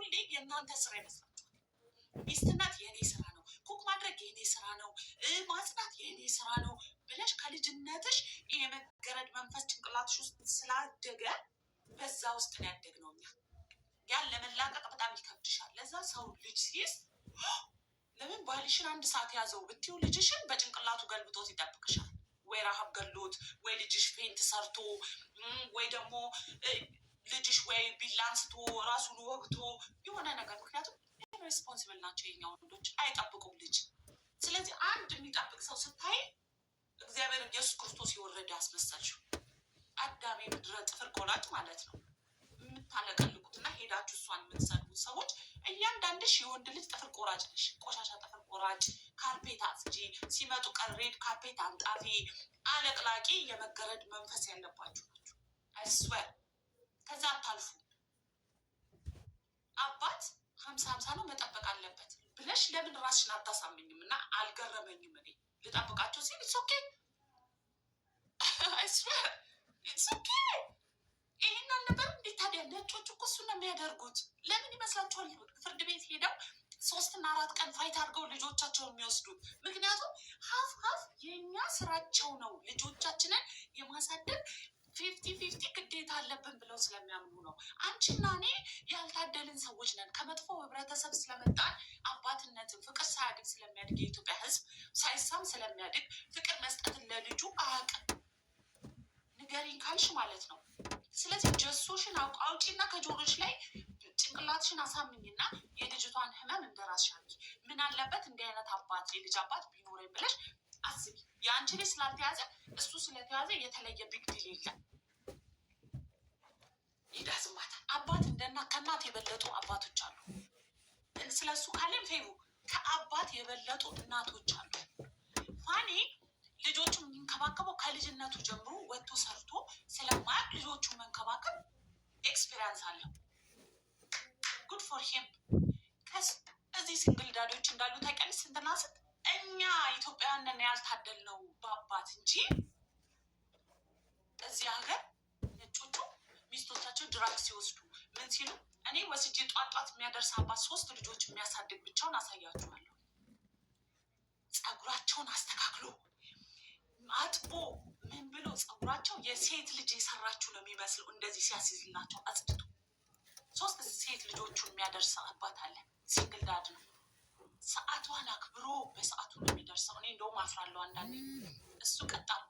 ሁሌ የእናንተ ስራ ይመስላችኋል። ሚስትነት የእኔ ስራ ነው፣ ኩክ ማድረግ የእኔ ስራ ነው፣ ማጽናት የእኔ ስራ ነው ብለሽ ከልጅነትሽ የመገረድ መንፈስ ጭንቅላትሽ ውስጥ ስላደገ በዛ ውስጥ ነው ያደግነው እኛ። ያን ለመላቀቅ በጣም ይከብድሻል። ለዛ ሰው ልጅ ሲይዝ ለምን ባልሽን አንድ ሰዓት ያዘው ብትይው ልጅሽን በጭንቅላቱ ገልብጦት ይጠብቅሻል። ወይ ረሃብ ገሎት፣ ወይ ልጅሽ ፌንት ሰርቶ፣ ወይ ደግሞ ልጅሽ ወይ ቢላ አንስቶ ራሱን ወግቶ የሆነ ነገር። ምክንያቱም ሬስፖንሲብል ናቸው የኛ ወንዶች፣ አይጠብቁም ልጅ። ስለዚህ አንድ የሚጠብቅ ሰው ስታይ እግዚአብሔር ኢየሱስ ክርስቶስ የወረደ አስመሰልሽው። አዳሜ ምድረ ጥፍር ቆራጭ ማለት ነው። የምታለቀልቁትና ሄዳችሁ እሷን የምትሰድቡት ሰዎች እያንዳንድሽ የወንድ ልጅ ጥፍር ቆራጭ ነሽ። ቆሻሻ ጥፍር ቆራጭ፣ ካርፔት አጽጂ፣ ሲመጡ ቀሬድ ካርፔት አንጣፊ፣ አለቅላቂ፣ የመገረድ መንፈስ ያለባችሁ ናቸው። አይስዌር ከዛ አታልፉ። አባት 50-50 ነው መጠበቅ አለበት ብለሽ ለምን ራስሽን አታሳምኝም? እና አልገረመኝም። እኔ ልጠብቃቸው ሲል ኢትስ ኦኬ፣ አይስዌር ኢትስ ኦኬ። ይህን አልነበር እንዴ ታዲያ? ነጮች እኮ እሱን ነው የሚያደርጉት። ለምን ይመስላችኋል? ፍርድ ቤት ሄደው 3-4 ቀን ፋይት አድርገው ልጆቻቸውን የሚወስዱት። ምክንያቱም ሀፍ የእኛ ስራቸው ነው ልጆቻችንን የማሳደግ 50-50 ግዴታ አለብን ብለው ስለሚያምኑ ነው። አንቺና እኔ ያልታደልን ሰዎች ነን። ከመጥፎ ህብረተሰብ ስለመጣን አባትነትን ፍቅር ሳያድግ ስለሚያድግ የኢትዮጵያ ሕዝብ ሳይሳም ስለሚያድግ ፍቅር መስጠትን ለልጁ አያውቅም። ንገሪኝ ካልሽ ማለት ነው። ስለዚህ ጀሶሽን አውጪና ከጆሮች ላይ ጭንቅላትሽን አሳምኝና የልጅቷን ህመም እንደራስሽ አድርጊ። ምን አለበት እንዲህ አይነት አባት የልጅ አባት ቢኖረኝ ብለሽ አስቢ። የአንቺ ልጅ ስላልተያዘ እሱ ስለተያዘ የተለየ ቢግ ዲል የለም። ይዳዝማታ አባት ከእናት የበለጡ አባቶች አሉ። ስለሱ ካለም ፌቡ ከአባት የበለጡ እናቶች አሉ። ፋኒ ልጆቹን የሚንከባከበው ከልጅነቱ ጀምሮ ወጥቶ ሰርቶ ስለማያውቅ ልጆቹን መንከባከብ ኤክስፔሪንስ አለው። ጉድ ፎር ሂም። እዚህ ሲንግል ዳዶች እንዳሉ ታውቂያለሽ? ስንትና ስንት እኛ ኢትዮጵያውያንን ያልታደልነው በአባት እንጂ እዚህ ሀገር ነጮቹ ሚስቶቻቸው ድራግ ሲወስዱ ምን ሲሉ እኔ ወስጄ ጧጧት የሚያደርስ አባት 3 ልጆች የሚያሳድግ ብቻውን አሳያችኋለሁ። ፀጉራቸውን አስተካክሎ አጥቦ ምን ብሎ ፀጉራቸው የሴት ልጅ የሰራችሁ ነው የሚመስለው። እንደዚህ ሲያስይዝላቸው አጽድቶ 3 ሴት ልጆቹን የሚያደርስ አባት አለ። ሲንግል ዳድ ነው። ሰዓቷን አክብሮ በሰዓቱ ነው የሚደርሰው። እኔ እንደውም አፍራለሁ አንዳንዴ። እሱ ቀጣም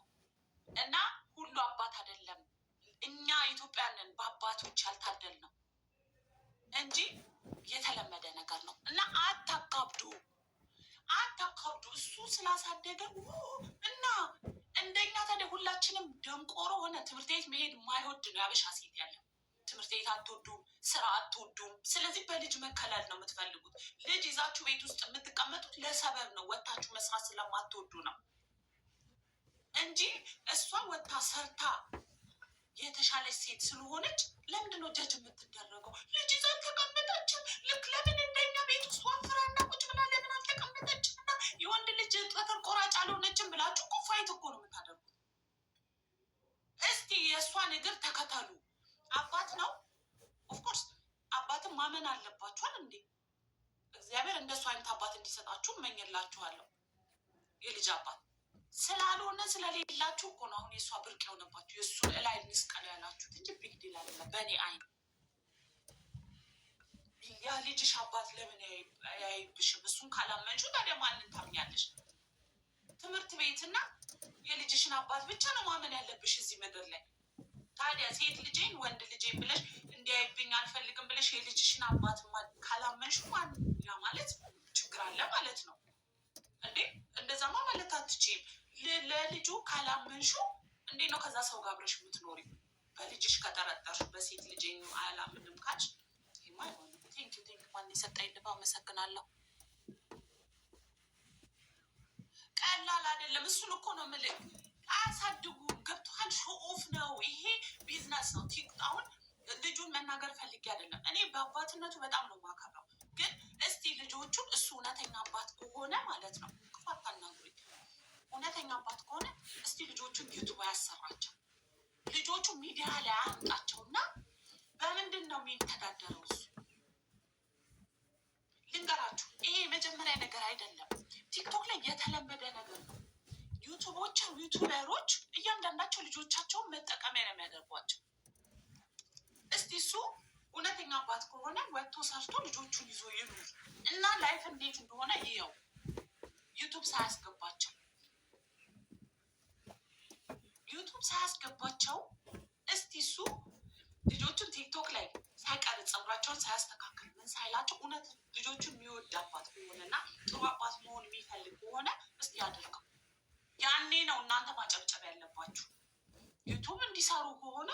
እና ሁሉ አባት አይደለም። እኛ ኢትዮጵያንን በአባቶች ያልታደል ነው እንጂ የተለመደ ነገር ነው። እና አታካብዱ። እሱ ስላሳደገ እና እንደኛ ታዲያ ሁላችንም ደንቆሮ ሆነ ትምህርት ቤት መሄድ የማይወድ ነው ያበሻ ሴት ያለ። ትምህርት ቤት አትወዱም፣ ስራ አትወዱም። ስለዚህ በልጅ መከለል ነው የምትፈልጉት። ልጅ ይዛችሁ ቤት ውስጥ የምትቀመጡት ለሰበብ ነው፣ ወታችሁ መስራት ስለማትወዱ ነው እንጂ እሷ ወታ ሰርታ የተሻለች ሴት ስለሆነች ለምንድን ነው ጀጅ የምትደረገው? ልጅ ይዛ ተቀመጠችም። ልክ ለምን እንደኛ ቤት ውስጥ ወፍራና ቁጭ ብላ ለምን አልተቀመጠችም? እና የወንድ ልጅ ጥፍር ቆራጭ አልሆነችም ብላችሁ እኮ ፋይት እኮ ነው የምታደርጉት። እስቲ የእሷን እግር ተከተሉ። አባት ነው ኦፍኮርስ አባትን ማመን አለባችኋል እንዴ። እግዚአብሔር እንደሱ አይነት አባት እንዲሰጣችሁ እመኝላችኋለሁ። የልጅ አባት ስላልሆነ ስለሌላችሁ እኮ ነው አሁን የእሷ ብርቅ የሆነባችሁ። የእሱን እላይ እንስቀል ያላችሁት እንጂ ቢግ ዲል አይደለም በእኔ አይን። ያ ልጅሽ አባት ለምን ያይብሽም? እሱን ካላመንሽው ታዲያ ማንን ታምኛለሽ? ትምህርት ቤትና የልጅሽን አባት ብቻ ነው ማመን ያለብሽ እዚህ ምድር ላይ። ታዲያ ሴት ልጄን ወንድ ልጄን ብለሽ እንዲያይብኝ አልፈልግም ብለሽ የልጅሽን አባት ካላመንሽ ያ ማለት ችግር አለ ማለት ነው እንዴ። እንደዛማ ማለት አትችይም። ለልጁ ካላመንሹ እንዴት ነው ከዛ ሰው ጋር አብረሽ የምትኖሪ? በልጅሽ ከጠረጠርሽ በሴት ልጄን አላምንም ካልሽ ይማ አይሆንም። ቴንኪው ማን የሰጠኝ ልብ አመሰግናለሁ። ቀላል አይደለም። እሱን እኮ ነው የምልህ። አያሳድጉ ገብቶሃል? ሾኦፍ ነው ይሄ፣ ቢዝነስ ነው። አሁን ልጁን መናገር ፈልጌ አይደለም። እኔ በአባትነቱ በጣም ነው የማከብረው። ግን እስቲ ልጆቹን እሱ እውነተኛ አባት ከሆነ ማለት ነው፣ ክፉ አታናግሩኝ። እውነተኛ አባት ከሆነ እስቲ ልጆቹን ዩቱብ ያሰራቸው፣ ልጆቹ ሚዲያ ላይ አያምጣቸውና በምንድን ነው የሚተዳደረው እሱ? ወጥቶ ሰርቶ ልጆቹን ይዞ ይኑር እና ላይፍ እንዴት እንደሆነ ይኸው ዩቱብ ሳያስገባቸው እስቲ እሱ ልጆቹን ቲክቶክ ላይ ሳይቀርጽ ፀጉራቸውን ሳያስተካክል ምን ሳይላቸው እውነት ልጆቹን የሚወድ አባት ከሆነና ጥሩ አባት መሆን የሚፈልግ ከሆነ እስቲ ያደርገው። ያኔ ነው እናንተ ማጨብጨብ ያለባችሁ። ዩቱብ እንዲሰሩ ከሆነ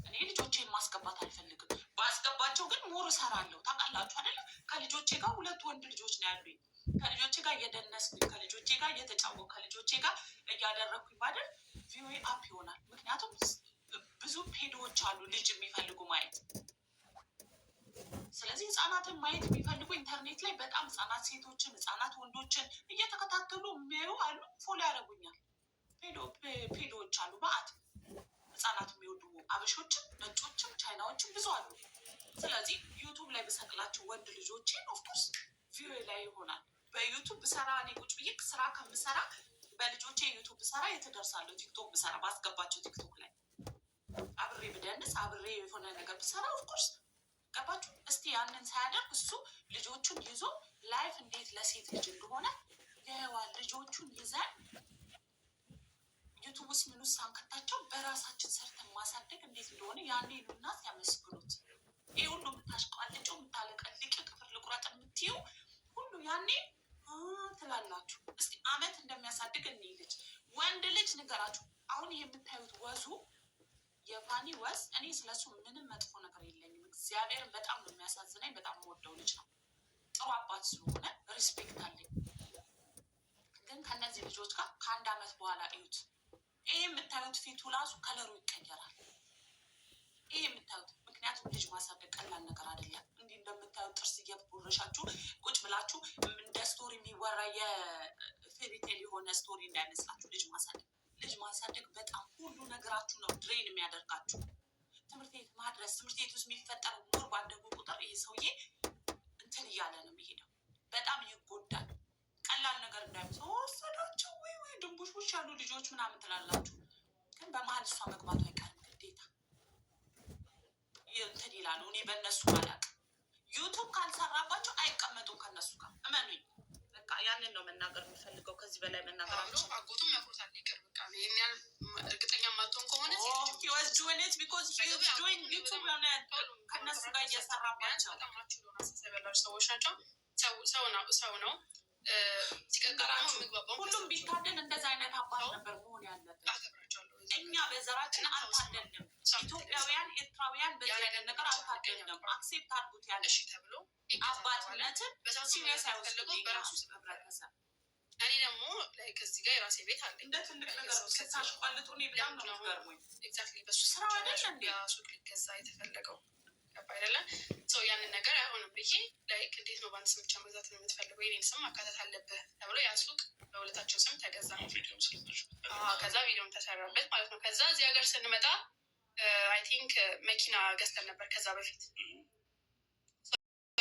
እኔ ልጆቼን ማስገባት አልፈልግም። ባስገባቸው ግን ሞር እሰራለሁ። ታውቃላችሁ አይደለ? ከልጆቼ ጋር 2 ወንድ ልጆች ነው ያሉኝ። ከልጆቼ ጋር እየደነስኩኝ፣ ከልጆቼ ጋር እየተጫወኩ፣ ከልጆቼ ጋር እያደረግኩኝ ባደር ቪዲዮ አፕ ይሆናል። ምክንያቱም ብዙ ፔዶዎች አሉ ልጅ የሚፈልጉ ማየት። ስለዚህ ህፃናትን ማየት የሚፈልጉ ኢንተርኔት ላይ በጣም ህፃናት ሴቶችን፣ ህፃናት ወንዶችን እየተከታተሉ የሚያዩ አሉ። ፎሎ ያደርጉኛል። ፔዶዎች አሉ በአት ህፃናት የሚወዱ አበሾችም፣ ነጮችም፣ ቻይናዎችም ብዙ አሉ። ስለዚህ ዩቱብ ላይ በሰቅላቸው ወንድ ልጆችን ኦፍኮርስ ቪዲዮ ላይ ይሆናል። በዩቱብ ብሰራ እኔ ቁጭ ብዬ ስራ ከምሰራ በልጆቼ ዩቱብ ብሰራ የተደርሳለሁ። ቲክቶክ ብሰራ ባስገባቸው ቲክቶክ ላይ አብሬ ብደንስ አብሬ የሆነ ነገር ብሰራ ኦፍኮርስ ገባችሁ። እስቲ ያንን ሳያደርግ እሱ ልጆቹን ይዞ ላይፍ እንዴት ለሴት ልጅ እንደሆነ ያየዋል። ልጆቹን ይዘን ዩቱብ ውስጥ ምን ውስጥ ሳንከታቸው በራሳችን ሰርተን ማሳደግ እንዴት እንደሆነ ያኔ ሉናት ያመስግኑት። ይህ ሁሉ የምታሽቋልጨው የምታለቀልቂው ጥፍር ልቁረጥ የምትይው ሁሉ ያኔ ትላላችሁ። እስቲ አመት እንደሚያሳድግ እኔ ልጅ ወንድ ልጅ ንገራችሁ። አሁን ይህ የምታዩት ወዙ የፋኒ ወዝ እኔ ስለሱ ምንም መጥፎ ነገር የለኝም። እግዚአብሔርን በጣም ነው የሚያሳዝነኝ። በጣም የምወደው ልጅ ነው። ጥሩ አባት ስለሆነ ሪስፔክት አለኝ። ግን ከነዚህ ልጆች ጋር ከ1 አመት በኋላ እዩት። ይህ የምታዩት ፊቱ ራሱ ከለሩ ይቀየራል። ይህ የምታዩት ምክንያቱም ልጅ ማሳደግ ቀላል ነገር አይደለም። እንዲህ እንደምታዩት ጥርስ እየቦረሻችሁ ቁጭ ብላችሁ እንደ ስቶሪ የሚወራ የፌሪቴል የሆነ ስቶሪ እንዳይመስላችሁ። ልጅ ማሳደግ በጣም ሁሉ ነገራችሁ ነው ድሬን የሚያደርጋችሁ። ትምህርት ቤት ማድረስ፣ ትምህርት ቤት ውስጥ የሚፈጠረው ኑር ባደጉ ቁጥር ይሄ ሰውዬ እንትን እያለ ነው የሚሄደው። በጣም ይጎዳል። ቀላል ነገር እንዳይመስለው ወሰዳቸው ወይ ድንቡሽቡሽ ያሉ ልጆች ምናምን ትላላችሁ። ግን በመሀል እሷ መግባቱ አይቀርም ግዴታ እንትን ይላሉ። እኔ በእነሱ አላውቅም። ዩቱብ ካልሰራባቸው አይቀመጡም ከነሱ ጋር እመኑኝ። በቃ ያንን ነው መናገር የምፈልገው። ከዚህ በላይ መናገር አልችልም። አጎቱም ያውቁታል። ይቅር በቃ ይሄን ያህል እርግጠኛ ማትሆን ከሆነ ከነሱ ጋር እየሰራባቸው ሰዎች ናቸው። ሰው ነው ሲቀጥራቸው ሁሉም ቢታደል እንደዛ አይነት አባት ነበር መሆን ያለበት። እኛ በዘራችን አልታደልንም። ኢትዮጵያውያን ኤርትራውያን በዚህ አይነት ነገር አልታደልንም። አክሴፕት አድርጉት ያለሽ ተብሎ አባትነትን ሲሪየስ አይወስድም በራሱ ህብረተሰብ። እኔ ደግሞ ከዚህ ጋር የራሴ ቤት አለ። እንደ ትልቅ ነገር ስታሽቋልጡ እኔ በጣም ነው የሚገርሙኝ። ኤግዛክትሊ በሱ ስራ አይደለ እንዴ ሱቅ ሊገዛ የተፈለገው ገባ አይደለ? ሰው ያንን ነገር አይሆንም ብዬ እንዴት ነው በአንድ ስም ብቻ መግዛት የምትፈልገው? የኔን ስም ማካተት አለብህ ተብሎ ያ ሱቅ በሁለታቸው ስም ተገዛ። ከዛ ቪዲዮም ተሰራበት ማለት ነው። ከዛ እዚህ ሀገር ስንመጣ አይ ቲንክ መኪና ገዝተን ነበር ከዛ በፊት